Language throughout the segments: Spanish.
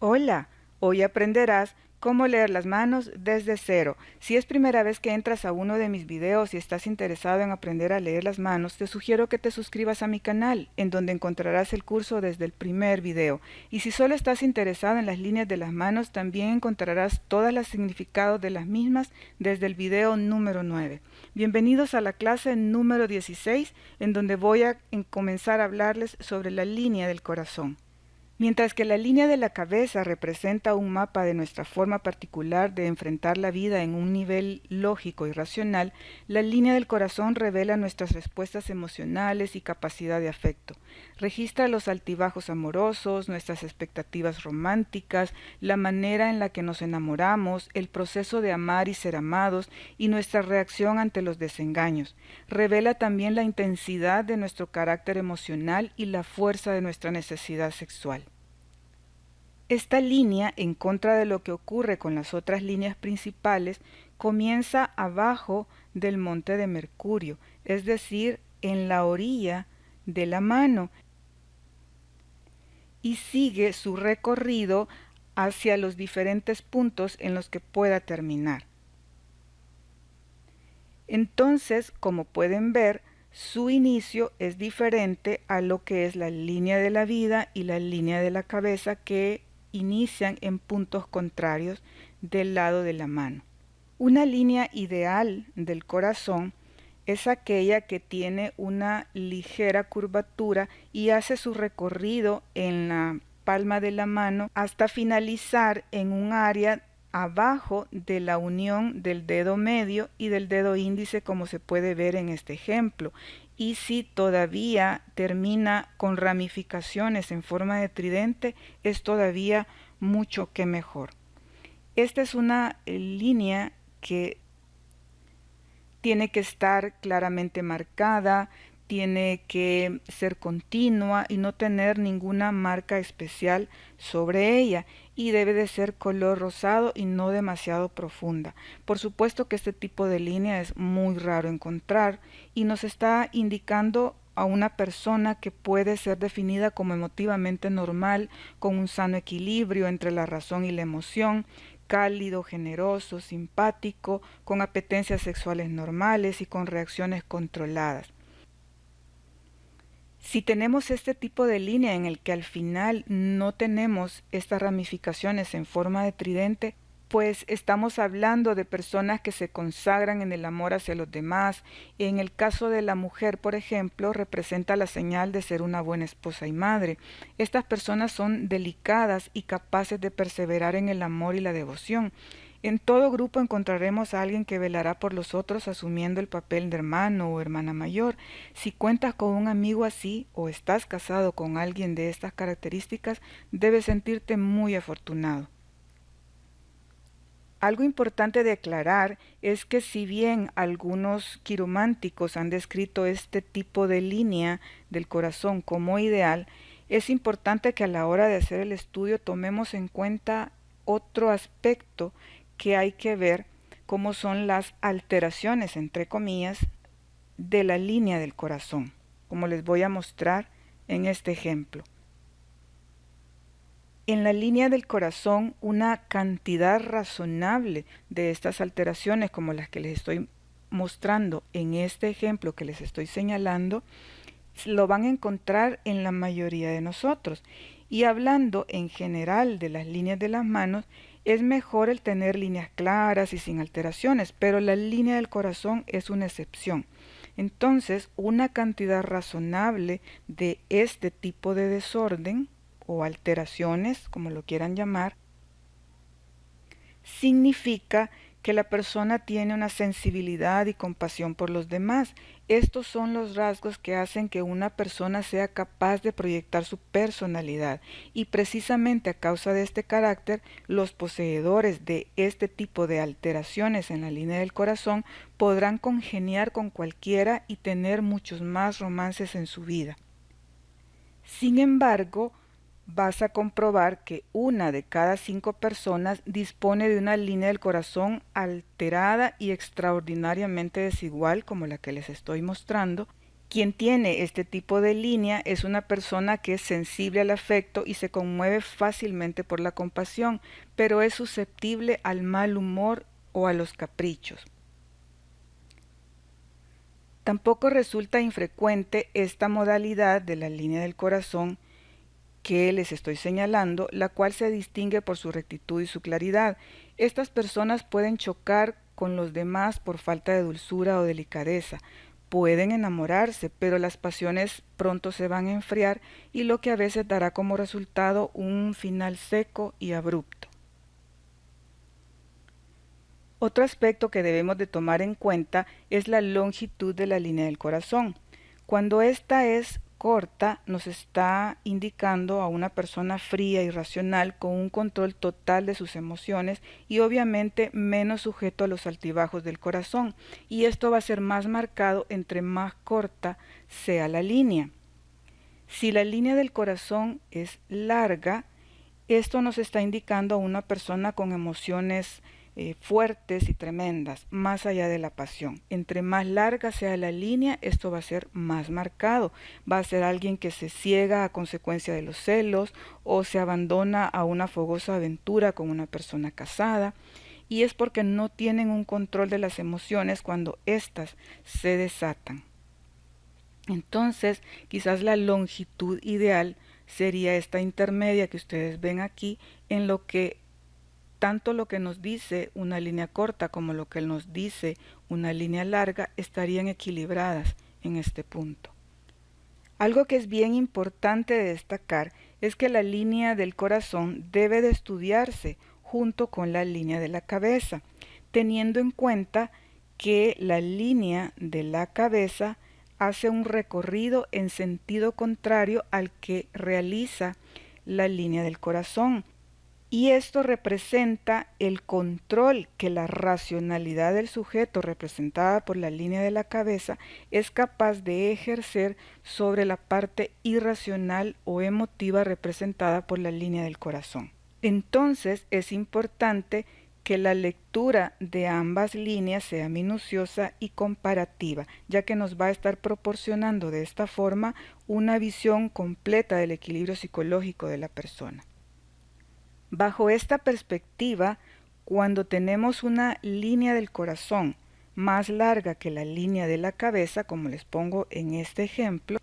Hola, hoy aprenderás cómo leer las manos desde cero. Si es primera vez que entras a uno de mis videos y estás interesado en aprender a leer las manos, te sugiero que te suscribas a mi canal, en donde encontrarás el curso desde el primer video. Y si solo estás interesado en las líneas de las manos, también encontrarás todos los significados de las mismas desde el video número 9. Bienvenidos a la clase número 16, en donde voy a comenzar a hablarles sobre la línea del corazón. Mientras que la línea de la cabeza representa un mapa de nuestra forma particular de enfrentar la vida en un nivel lógico y racional, la línea del corazón revela nuestras respuestas emocionales y capacidad de afecto. Registra los altibajos amorosos, nuestras expectativas románticas, la manera en la que nos enamoramos, el proceso de amar y ser amados y nuestra reacción ante los desengaños. Revela también la intensidad de nuestro carácter emocional y la fuerza de nuestra necesidad sexual. Esta línea, en contra de lo que ocurre con las otras líneas principales, comienza abajo del monte de Mercurio, es decir, en la orilla de la mano, y sigue su recorrido hacia los diferentes puntos en los que pueda terminar. Entonces, como pueden ver, su inicio es diferente a lo que es la línea de la vida y la línea de la cabeza, que inician en puntos contrarios del lado de la mano. Una línea ideal del corazón es aquella que tiene una ligera curvatura y hace su recorrido en la palma de la mano hasta finalizar en un área abajo de la unión del dedo medio y del dedo índice, como se puede ver en este ejemplo. Y si todavía termina con ramificaciones en forma de tridente, es todavía mucho que mejor. Esta es una línea que tiene que estar claramente marcada, tiene que ser continua y no tener ninguna marca especial sobre ella, y debe de ser color rosado y no demasiado profunda. Por supuesto que este tipo de línea es muy raro encontrar y nos está indicando a una persona que puede ser definida como emotivamente normal, con un sano equilibrio entre la razón y la emoción, cálido, generoso, simpático, con apetencias sexuales normales y con reacciones controladas. Si tenemos este tipo de línea en el que al final no tenemos estas ramificaciones en forma de tridente, pues estamos hablando de personas que se consagran en el amor hacia los demás. En el caso de la mujer, por ejemplo, representa la señal de ser una buena esposa y madre. Estas personas son delicadas y capaces de perseverar en el amor y la devoción. En todo grupo encontraremos a alguien que velará por los otros asumiendo el papel de hermano o hermana mayor. Si cuentas con un amigo así o estás casado con alguien de estas características, debes sentirte muy afortunado. Algo importante de aclarar es que si bien algunos quirománticos han descrito este tipo de línea del corazón como ideal, es importante que a la hora de hacer el estudio tomemos en cuenta otro aspecto que hay que ver, como son las alteraciones, entre comillas, de la línea del corazón, como les voy a mostrar en este ejemplo. En la línea del corazón, una cantidad razonable de estas alteraciones, como las que les estoy mostrando en este ejemplo que les estoy señalando, lo van a encontrar en la mayoría de nosotros. Y hablando en general de las líneas de las manos, es mejor el tener líneas claras y sin alteraciones, pero la línea del corazón es una excepción. Entonces, una cantidad razonable de este tipo de desorden o alteraciones, como lo quieran llamar, significa que la persona tiene una sensibilidad y compasión por los demás. Estos son los rasgos que hacen que una persona sea capaz de proyectar su personalidad, y precisamente a causa de este carácter, los poseedores de este tipo de alteraciones en la línea del corazón podrán congeniar con cualquiera y tener muchos más romances en su vida. Sin embargo, vas a comprobar que una de cada 5 personas dispone de una línea del corazón alterada y extraordinariamente desigual, como la que les estoy mostrando, Quien tiene este tipo de línea es una persona que es sensible al afecto y se conmueve fácilmente por la compasión, pero es susceptible al mal humor o a los caprichos. Tampoco resulta infrecuente esta modalidad de la línea del corazón que les estoy señalando, la cual se distingue por su rectitud y su claridad. Estas personas pueden chocar con los demás por falta de dulzura o delicadeza. Pueden enamorarse, pero las pasiones pronto se van a enfriar y lo que a veces dará como resultado un final seco y abrupto. Otro aspecto que debemos de tomar en cuenta es la longitud de la línea del corazón. Cuando esta es corta, nos está indicando a una persona fría y racional con un control total de sus emociones y obviamente menos sujeto a los altibajos del corazón. Y esto va a ser más marcado entre más corta sea la línea. Si la línea del corazón es larga, esto nos está indicando a una persona con emociones fuertes y tremendas, más allá de la pasión. Entre más larga sea la línea, esto va a ser más marcado. Va a ser alguien que se ciega a consecuencia de los celos o se abandona a una fogosa aventura con una persona casada. Y es porque no tienen un control de las emociones cuando éstas se desatan. Entonces, quizás la longitud ideal sería esta intermedia que ustedes ven aquí, en lo que tanto lo que nos dice una línea corta como lo que nos dice una línea larga estarían equilibradas en este punto. Algo que es bien importante de destacar es que la línea del corazón debe de estudiarse junto con la línea de la cabeza, teniendo en cuenta que la línea de la cabeza hace un recorrido en sentido contrario al que realiza la línea del corazón. Y esto representa el control que la racionalidad del sujeto, representada por la línea de la cabeza, es capaz de ejercer sobre la parte irracional o emotiva representada por la línea del corazón. Entonces es importante que la lectura de ambas líneas sea minuciosa y comparativa, ya que nos va a estar proporcionando de esta forma una visión completa del equilibrio psicológico de la persona. Bajo esta perspectiva, cuando tenemos una línea del corazón más larga que la línea de la cabeza, como les pongo en este ejemplo,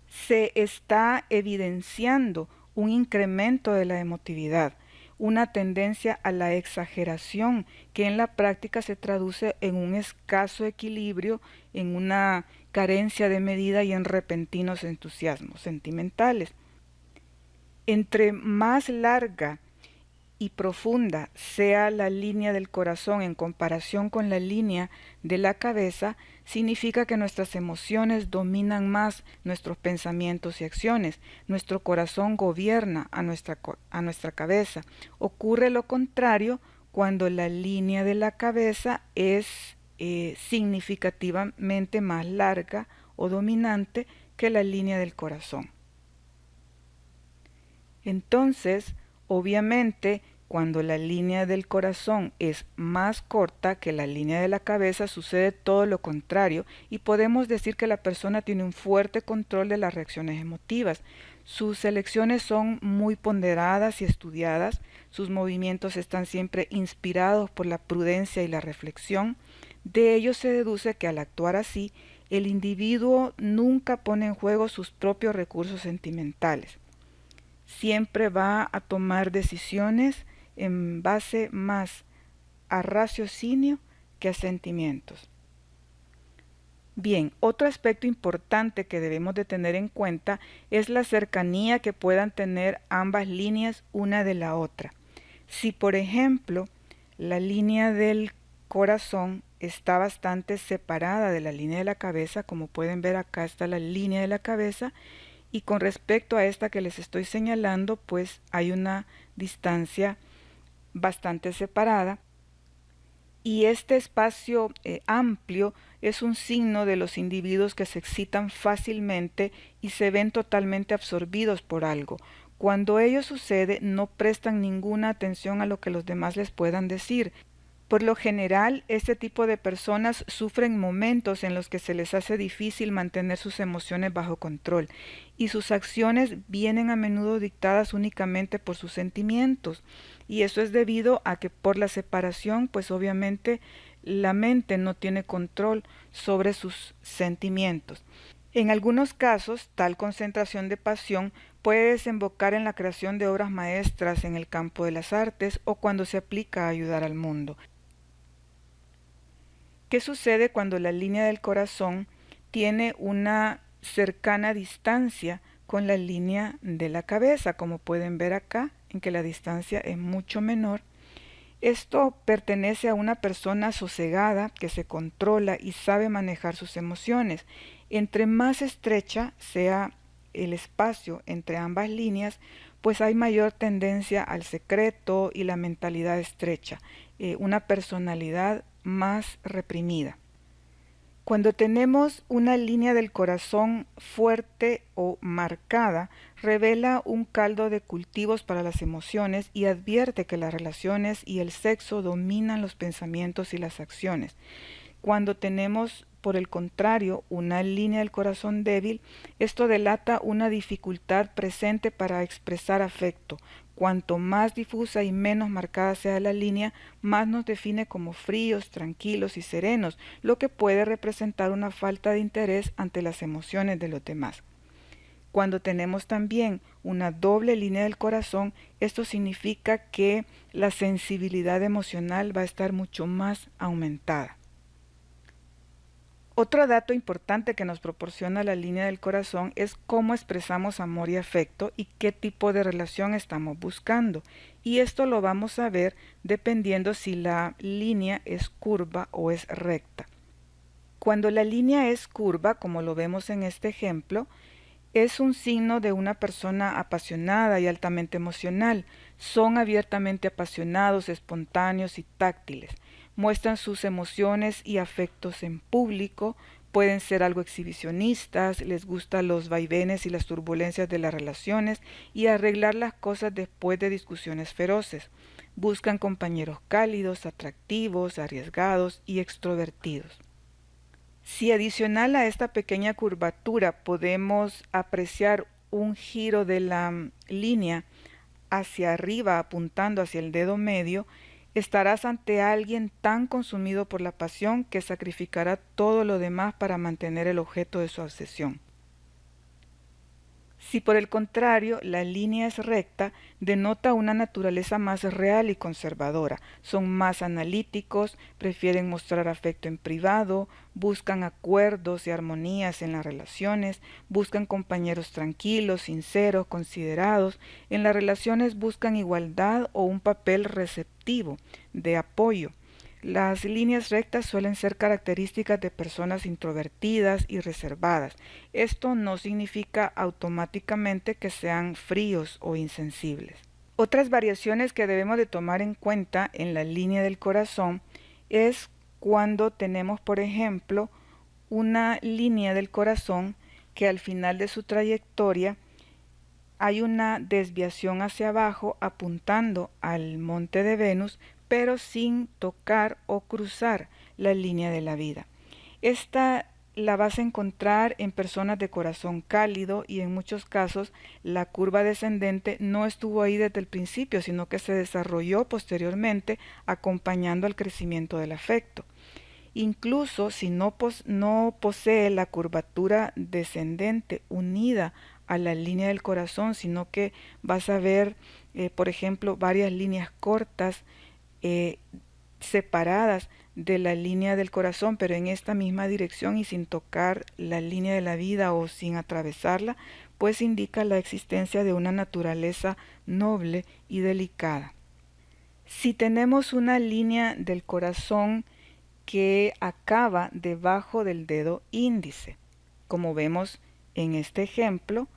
se está evidenciando un incremento de la emotividad, una tendencia a la exageración que en la práctica se traduce en un escaso equilibrio, en una carencia de medida y en repentinos entusiasmos sentimentales. Entre más larga y profunda sea la línea del corazón en comparación con la línea de la cabeza, significa que nuestras emociones dominan más nuestros pensamientos y acciones. Nuestro corazón gobierna a nuestra cabeza. Ocurre lo contrario cuando la línea de la cabeza es significativamente más larga o dominante que la línea del corazón. Entonces, obviamente, cuando la línea del corazón es más corta que la línea de la cabeza, sucede todo lo contrario y podemos decir que la persona tiene un fuerte control de las reacciones emotivas. Sus elecciones son muy ponderadas y estudiadas, sus movimientos están siempre inspirados por la prudencia y la reflexión. De ello se deduce que al actuar así, el individuo nunca pone en juego sus propios recursos sentimentales. Siempre va a tomar decisiones en base más a raciocinio que a sentimientos. Bien, otro aspecto importante que debemos de tener en cuenta es la cercanía que puedan tener ambas líneas una de la otra. Si, por ejemplo, la línea del corazón está bastante separada de la línea de la cabeza, como pueden ver acá está la línea de la cabeza, y con respecto a esta que les estoy señalando, pues hay una distancia bastante separada. Y este espacio amplio es un signo de los individuos que se excitan fácilmente y se ven totalmente absorbidos por algo. Cuando ello sucede, no prestan ninguna atención a lo que los demás les puedan decir. Por lo general, este tipo de personas sufren momentos en los que se les hace difícil mantener sus emociones bajo control y sus acciones vienen a menudo dictadas únicamente por sus sentimientos. Y eso es debido a que por la separación, pues obviamente la mente no tiene control sobre sus sentimientos. En algunos casos, tal concentración de pasión puede desembocar en la creación de obras maestras en el campo de las artes o cuando se aplica a ayudar al mundo. ¿Qué sucede cuando la línea del corazón tiene una cercana distancia con la línea de la cabeza? Como pueden ver acá, en que la distancia es mucho menor. Esto pertenece a una persona sosegada que se controla y sabe manejar sus emociones. Entre más estrecha sea el espacio entre ambas líneas, pues hay mayor tendencia al secreto y la mentalidad estrecha, una personalidad más reprimida. Cuando tenemos una línea del corazón fuerte o marcada, revela un caldo de cultivos para las emociones y advierte que las relaciones y el sexo dominan los pensamientos y las acciones. Cuando tenemos, por el contrario, una línea del corazón débil, esto delata una dificultad presente para expresar afecto. Cuanto más difusa y menos marcada sea la línea, más nos define como fríos, tranquilos y serenos, lo que puede representar una falta de interés ante las emociones de los demás. Cuando tenemos también una doble línea del corazón, esto significa que la sensibilidad emocional va a estar mucho más aumentada. Otro dato importante que nos proporciona la línea del corazón es cómo expresamos amor y afecto y qué tipo de relación estamos buscando. Y esto lo vamos a ver dependiendo si la línea es curva o es recta. Cuando la línea es curva, como lo vemos en este ejemplo, es un signo de una persona apasionada y altamente emocional. Son abiertamente apasionados, espontáneos y táctiles. Muestran sus emociones y afectos en público, pueden ser algo exhibicionistas, les gustan los vaivenes y las turbulencias de las relaciones y arreglar las cosas después de discusiones feroces. Buscan compañeros cálidos, atractivos, arriesgados y extrovertidos. Si adicional a esta pequeña curvatura podemos apreciar un giro de la línea hacia arriba apuntando hacia el dedo medio, estarás ante alguien tan consumido por la pasión que sacrificará todo lo demás para mantener el objeto de su obsesión. Si por el contrario la línea es recta, denota una naturaleza más real y conservadora. Son más analíticos, prefieren mostrar afecto en privado, buscan acuerdos y armonías en las relaciones, buscan compañeros tranquilos, sinceros, considerados. En las relaciones buscan igualdad o un papel receptivo, de apoyo. Las líneas rectas suelen ser características de personas introvertidas y reservadas. Esto no significa automáticamente que sean fríos o insensibles. Otras variaciones que debemos de tomar en cuenta en la línea del corazón es cuando tenemos, por ejemplo, una línea del corazón que al final de su trayectoria hay una desviación hacia abajo apuntando al monte de Venus, pero sin tocar o cruzar la línea de la vida. Esta la vas a encontrar en personas de corazón cálido y en muchos casos la curva descendente no estuvo ahí desde el principio, sino que se desarrolló posteriormente acompañando al crecimiento del afecto. Incluso si no posee la curvatura descendente unida a la línea del corazón, sino que vas a ver, por ejemplo, varias líneas cortas eh, separadas de la línea del corazón, pero en esta misma dirección y sin tocar la línea de la vida o sin atravesarla, pues indica la existencia de una naturaleza noble y delicada. Si tenemos una línea del corazón que acaba debajo del dedo índice, como vemos en este ejemplo,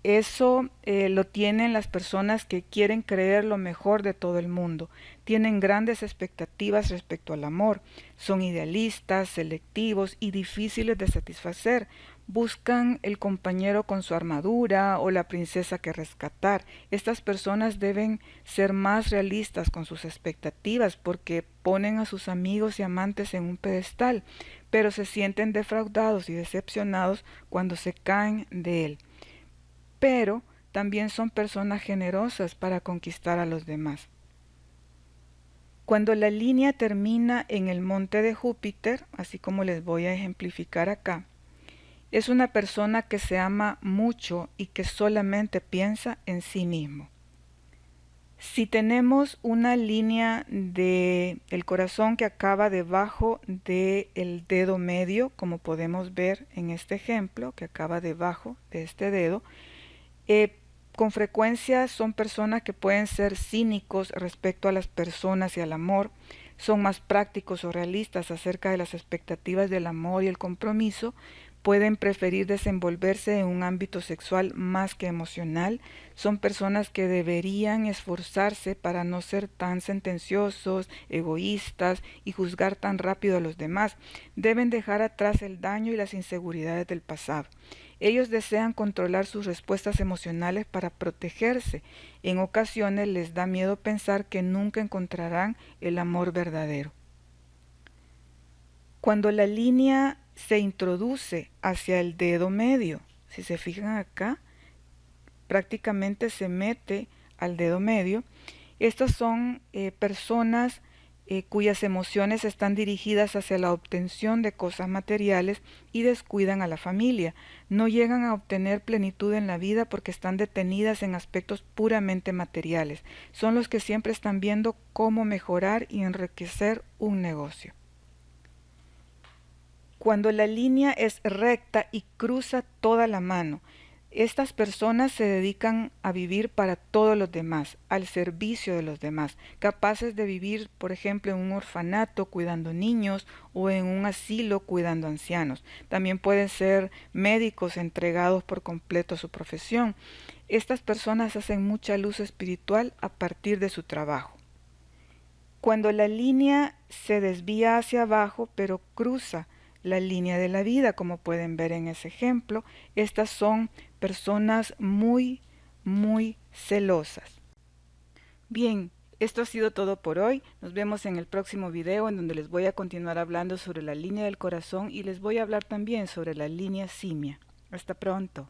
eso lo tienen las personas que quieren creer lo mejor de todo el mundo. Tienen grandes expectativas respecto al amor. Son idealistas, selectivos y difíciles de satisfacer. buscan el compañero con su armadura o la princesa que rescatar. Estas personas deben ser más realistas con sus expectativas porque ponen a sus amigos y amantes en un pedestal, pero se sienten defraudados y decepcionados cuando se caen de él. Pero también son personas generosas para conquistar a los demás. Cuando la línea termina en el monte de Júpiter, así como les voy a ejemplificar acá, es una persona que se ama mucho y que solamente piensa en sí mismo. Si tenemos una línea del corazón que acaba debajo del dedo medio, como podemos ver en este ejemplo, que acaba debajo de este dedo, con frecuencia son personas que pueden ser cínicos respecto a las personas y al amor, son más prácticos o realistas acerca de las expectativas del amor y el compromiso, pueden preferir desenvolverse en un ámbito sexual más que emocional, son personas que deberían esforzarse para no ser tan sentenciosos, egoístas y juzgar tan rápido a los demás, deben dejar atrás el daño y las inseguridades del pasado. Ellos desean controlar sus respuestas emocionales para protegerse. En ocasiones les da miedo pensar que nunca encontrarán el amor verdadero. Cuando la línea se introduce hacia el dedo medio, si se fijan acá, prácticamente se mete al dedo medio. Estas son personas cuyas emociones están dirigidas hacia la obtención de cosas materiales y descuidan a la familia. No llegan a obtener plenitud en la vida porque están detenidas en aspectos puramente materiales. Son los que siempre están viendo cómo mejorar y enriquecer un negocio. Cuando la línea es recta y cruza toda la mano, estas personas se dedican a vivir para todos los demás, al servicio de los demás, capaces de vivir, por ejemplo, en un orfanato cuidando niños o en un asilo cuidando ancianos. También pueden ser médicos entregados por completo a su profesión. Estas personas hacen mucha luz espiritual a partir de su trabajo. Cuando la línea se desvía hacia abajo, pero cruza la línea de la vida, como pueden ver en ese ejemplo, estas son personas muy, muy celosas. Bien, esto ha sido todo por hoy. Nos vemos en el próximo video en donde les voy a continuar hablando sobre la línea del corazón y les voy a hablar también sobre la línea simia. Hasta pronto.